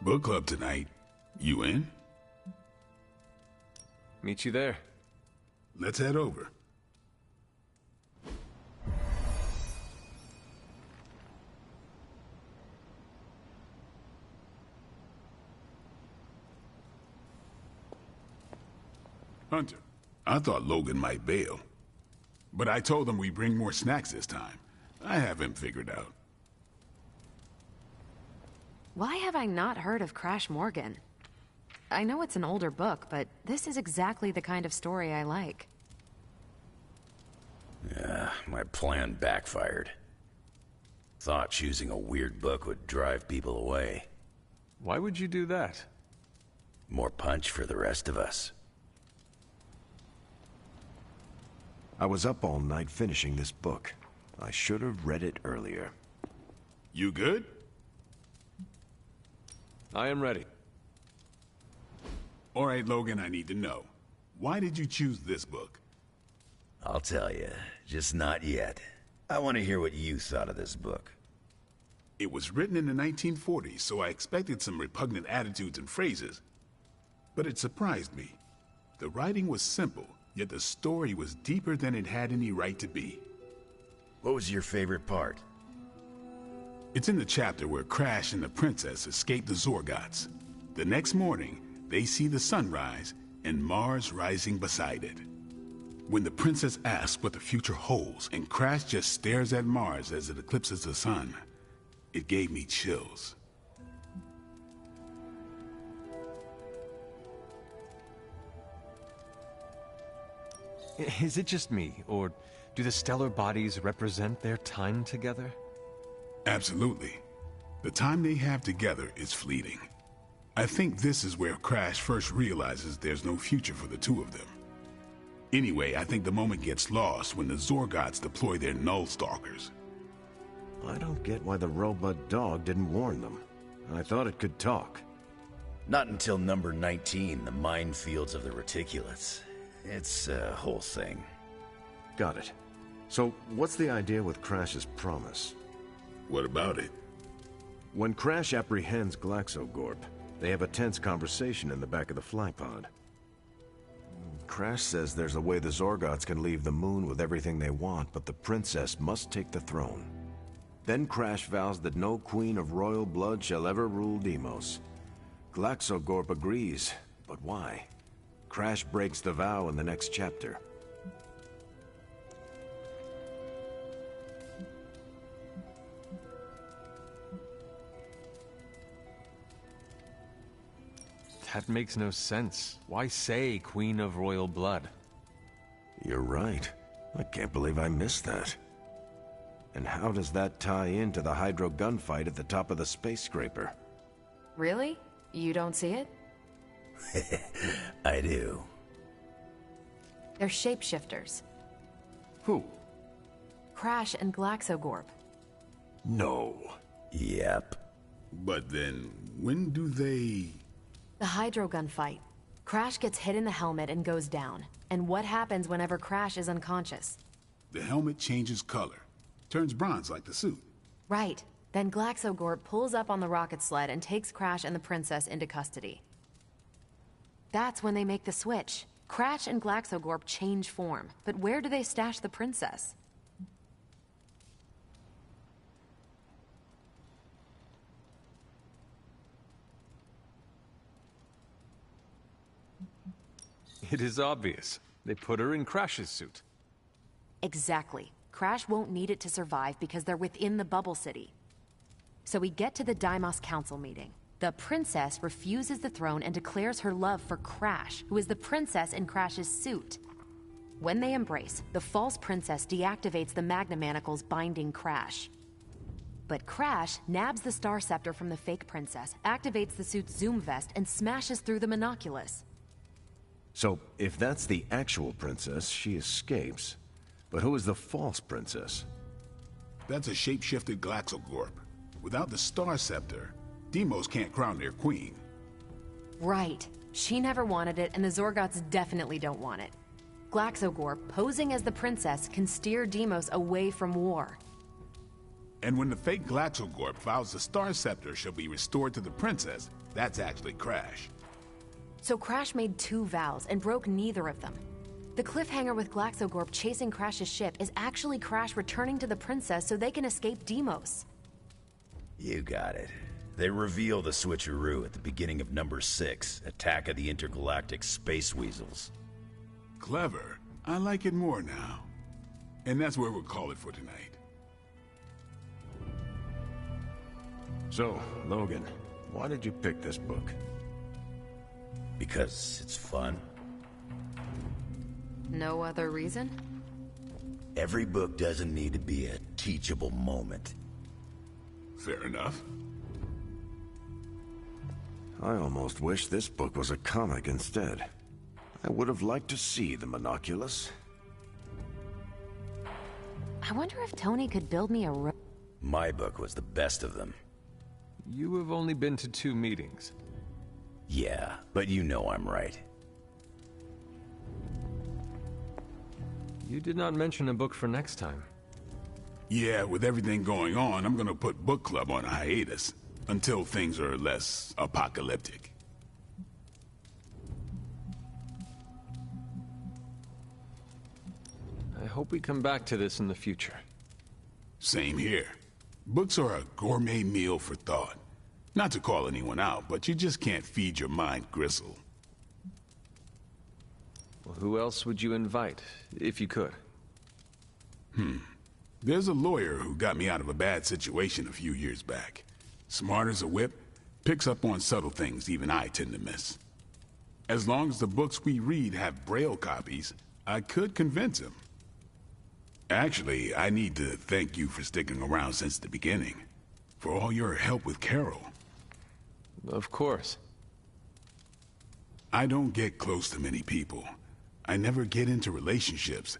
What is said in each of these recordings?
Book club tonight. You in? Meet you there. Let's head over. Hunter, I thought Logan might bail. But I told him we bring more snacks this time. I have him figured out. Why have I not heard of Crash Morgan? I know it's an older book, but this is exactly the kind of story I like. My plan backfired. Thought choosing a weird book would drive people away. Why would you do that? More punch for the rest of us. I was up all night finishing this book. I should have read it earlier. You good? I am ready. All right, Logan, I need to know. Why did you choose this book? I'll tell you, just not yet. I want to hear what you thought of this book. It was written in the 1940s, so I expected some repugnant attitudes and phrases. But it surprised me. The writing was simple, yet the story was deeper than it had any right to be. What was your favorite part? It's in the chapter where Crash and the princess escape the Zorgots. The next morning, they see the sun rise and Mars rising beside it. When the princess asks what the future holds and Crash just stares at Mars as it eclipses the sun, it gave me chills. Is it just me, or do the stellar bodies represent their time together? Absolutely. The time they have together is fleeting. I think this is where Crash first realizes there's no future for the two of them. Anyway, I think the moment gets lost when the Zorgots deploy their Null Stalkers. I don't get why the robot dog didn't warn them. I thought it could talk. Not until number 19, the minefields of the reticulates. It's a whole thing. Got it. So, what's the idea with Crash's promise? What about it? When Crash apprehends Glaxogorp, they have a tense conversation in the back of the flypod. Crash says there's a way the Zorgots can leave the moon with everything they want, but the princess must take the throne. Then Crash vows that no queen of royal blood shall ever rule Deimos. Glaxogorp agrees, but why? Crash breaks the vow in the next chapter. That makes no sense. Why say Queen of Royal Blood? You're right. I can't believe I missed that. And how does that tie into the Hydro gunfight at the top of the space scraper? Really? You don't see it? I do. They're shapeshifters. Who? Crash and Glaxogorp. No. Yep. But then, when do they... The Hydro gunfight. Crash gets hit in the helmet and goes down. And what happens whenever Crash is unconscious? The helmet changes color. Turns bronze like the suit. Right. Then Glaxogorp pulls up on the rocket sled and takes Crash and the princess into custody. That's when they make the switch. Crash and Glaxogorp change form. But where do they stash the princess? It is obvious. They put her in Crash's suit. Exactly. Crash won't need it to survive because they're within the Bubble City. So we get to the Deimos Council meeting. The princess refuses the throne and declares her love for Crash, who is the princess in Crash's suit. When they embrace, the false princess deactivates the Magna Manacles binding Crash. But Crash nabs the Star Scepter from the fake princess, activates the suit's Zoom vest, and smashes through the Monoculus. So, if that's the actual princess, she escapes. But who is the false princess? That's a shape-shifted Glaxogorp. Without the Star Scepter, Deimos can't crown their queen. Right. She never wanted it, and the Zorgots definitely don't want it. Glaxogorp, posing as the princess, can steer Deimos away from war. And when the fake Glaxogorp vows the Star Scepter shall be restored to the princess, that's actually Crash. So Crash made 2 vows and broke neither of them. The cliffhanger with Glaxogorp chasing Crash's ship is actually Crash returning to the princess so they can escape Deimos. You got it. They reveal the switcheroo at the beginning of number 6, Attack of the Intergalactic Space Weasels. Clever. I like it more now. And that's where we'll call it for tonight. So, Logan, why did you pick this book? Because it's fun. No other reason? Every book doesn't need to be a teachable moment. Fair enough. I almost wish this book was a comic instead. I would have liked to see the Monoculus. I wonder if Tony could build me a My book was the best of them. You have only been to 2 meetings. Yeah, but you know I'm right. You did not mention a book for next time. Yeah, with everything going on, I'm gonna put book club on a hiatus. Until things are less apocalyptic. I hope we come back to this in the future. Same here. Books are a gourmet meal for thought. Not to call anyone out, but you just can't feed your mind gristle. Well, who else would you invite, if you could? There's a lawyer who got me out of a bad situation a few years back. Smart as a whip, picks up on subtle things even I tend to miss. As long as the books we read have Braille copies, I could convince him. Actually, I need to thank you for sticking around since the beginning. For all your help with Carol. Of course. I don't get close to many people. I never get into relationships.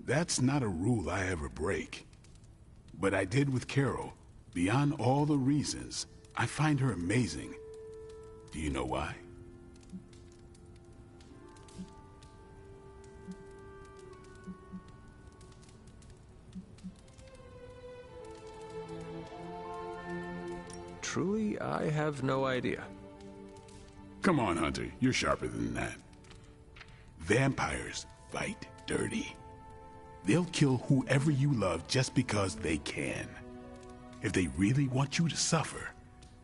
That's not a rule I ever break. But I did with Carol. Beyond all the reasons, I find her amazing. Do you know why? Truly, I have no idea. Come on, Hunter. You're sharper than that. Vampires fight dirty. They'll kill whoever you love just because they can. If they really want you to suffer,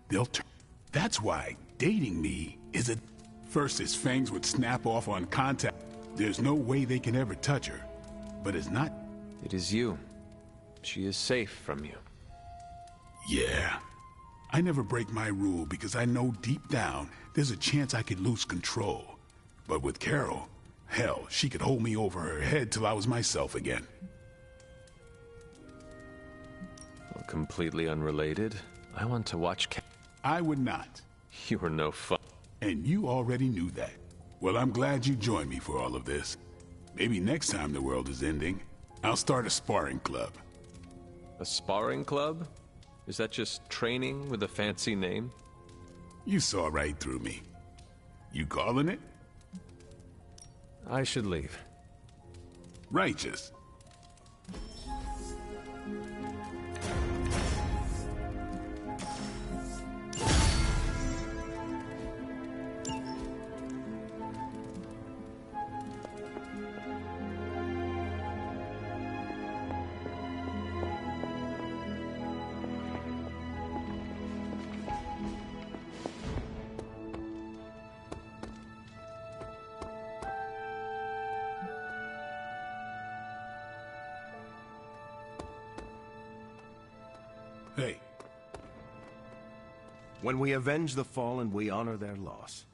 they'll turn. That's why dating me is a... First, his fangs would snap off on contact. There's no way they can ever touch her. But it's not... It is you. She is safe from you. Yeah. I never break my rule because I know deep down there's a chance I could lose control. But with Carol, hell, she could hold me over her head till I was myself again. Well, completely unrelated. I want to watch I would not. You were no fun. And you already knew that. Well, I'm glad you joined me for all of this. Maybe next time the world is ending, I'll start a sparring club. A sparring club? Is that just training with a fancy name? You saw right through me. You calling it? I should leave. Righteous. Hey. When we avenge the fallen, we honor their loss.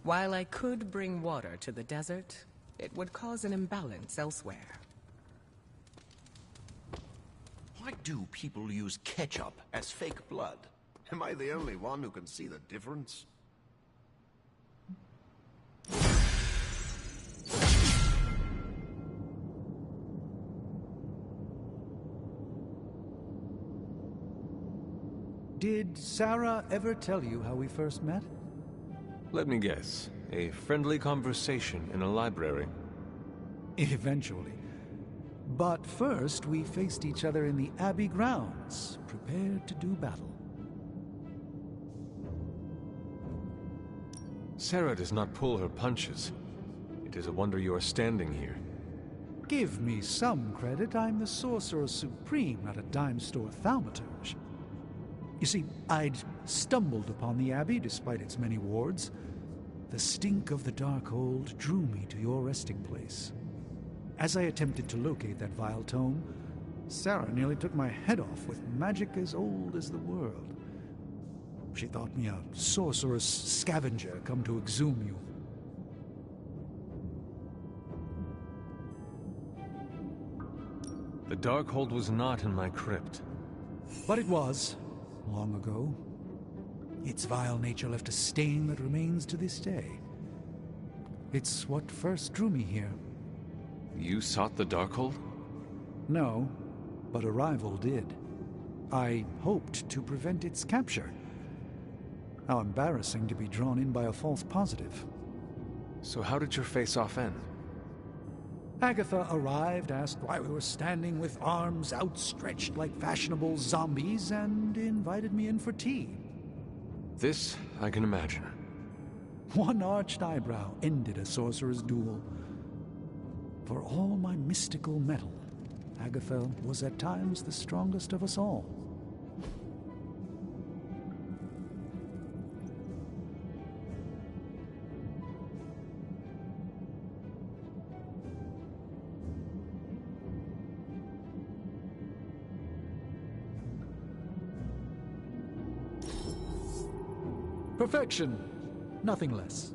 While I could bring water to the desert, it would cause an imbalance elsewhere. Why do people use ketchup as fake blood? Am I the only one who can see the difference? Did Sarah ever tell you how we first met? Let me guess. A friendly conversation in a library. Eventually. But first, we faced each other in the Abbey grounds, prepared to do battle. Sarah does not pull her punches. It is a wonder you are standing here. Give me some credit. I'm the Sorcerer Supreme at a dime store thaumaturge. You see, I'd stumbled upon the Abbey despite its many wards. The stink of the Darkhold drew me to your resting place. As I attempted to locate that vile tome, Sarah nearly took my head off with magic as old as the world. She thought me a sorcerous scavenger come to exhume you. The Darkhold was not in my crypt. But it was, long ago. Its vile nature left a stain that remains to this day. It's what first drew me here. You sought the Darkhold? No, but a rival did. I hoped to prevent its capture. How embarrassing to be drawn in by a false positive. So how did your face-off end? Agatha arrived, asked why we were standing with arms outstretched like fashionable zombies, and invited me in for tea. This I can imagine. One arched eyebrow ended a sorcerer's duel. For all my mystical mettle, Agatha was at times the strongest of us all. Perfection, nothing less.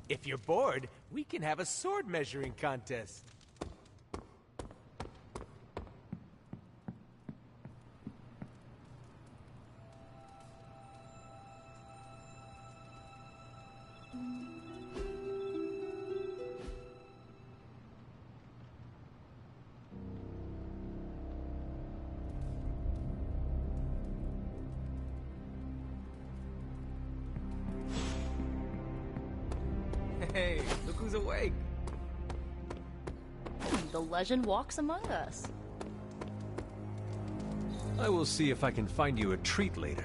If you're bored, we can have a sword measuring contest. Hey, look who's awake. The legend walks among us. I will see if I can find you a treat later.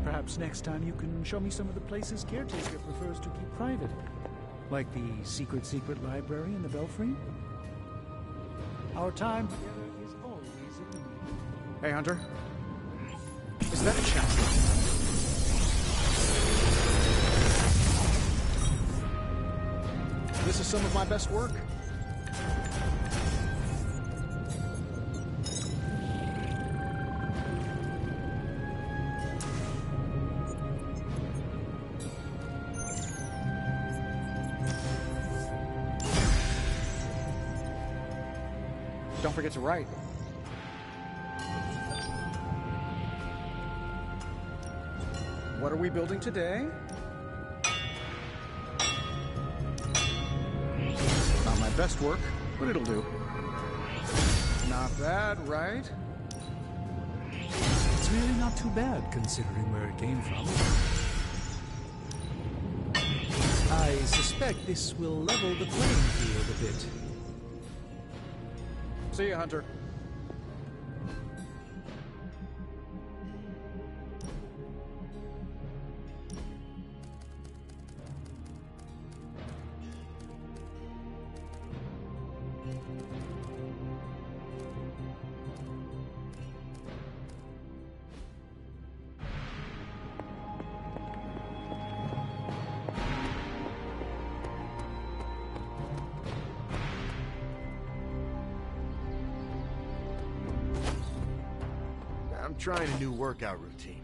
Perhaps next time you can show me some of the places Caretaker prefers to keep private. Like the secret library in the Belfry. Our time together is always in the... Hey, Hunter. Is that a chapter? This is some of my best work. Don't forget to write. What are we building today? Not my best work, but it'll do. Not bad, right? It's really not too bad, considering where it came from. I suspect this will level the playing field a bit. See ya, Hunter. I'm trying a new workout routine.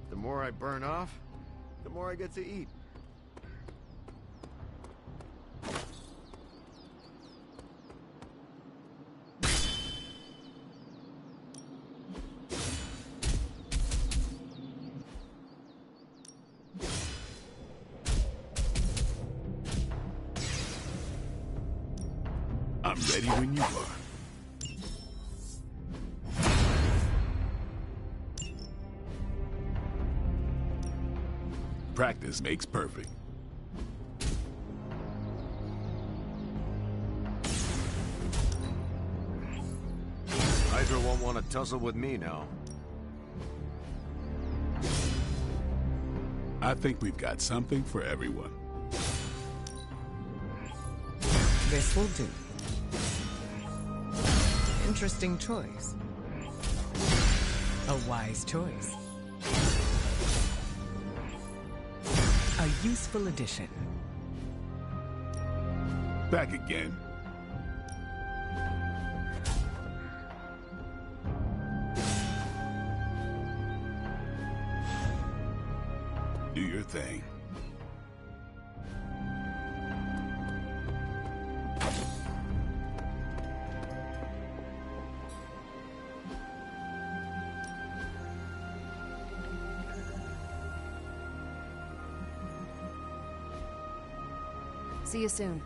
The more I burn off, the more I get to eat. I'm ready when you are. Practice makes perfect. Hydra won't want to tussle with me now. I think we've got something for everyone. This will do. Interesting choice. A wise choice. A useful addition. Back again. Do your thing. See you soon.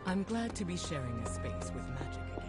I'm glad to be sharing a space with magic again.